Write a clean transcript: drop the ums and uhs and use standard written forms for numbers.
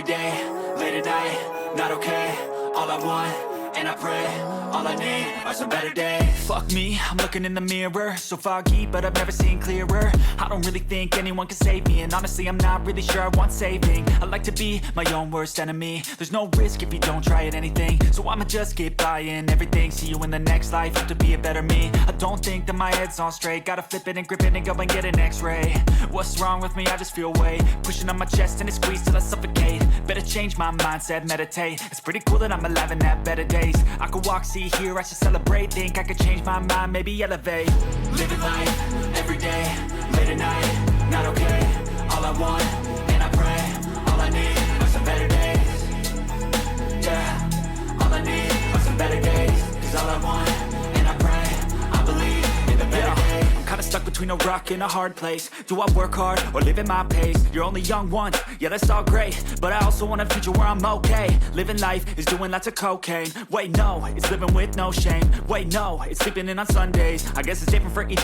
day, late at night, not okay. All I want, and I pray, all I need are some better days. Fuck me, I'm looking in the mirror, so foggy, but I've never seen clearer. I don't really think anyone can save me, and honestly I'm not really sure I want saving. I like to be my own worst enemy. There's no risk if you don't try at anything, so I'ma just keep buying everything. See you in the next life, hope to be a better me. I don't think that my head's on straight, gotta flip it and grip it and go and get an x-ray. What's wrong with me? I just feel weight pushing on my chest and it squeezes till I suffocate. Better change my mindset, meditate. It's pretty cool that I'm alive and have better days. I could walk, see, hear, I should celebrate. Think I could change my mind, maybe elevate. Living life, every day, late at night, not okay. All I want, and I pray, all I need are some better days. Yeah, all I need are some better days. Cause all I want, and I pray, I believe in the better days. I'm kinda stuck between a rock and a hard place. Do I work hard or live at my pace? You're only young once, yeah that's all great, but I also want a future where I'm okay. Living life is doing lots of cocaine. Wait no, it's living with no shame. Wait no, it's sleeping in on Sundays. I guess it's different for each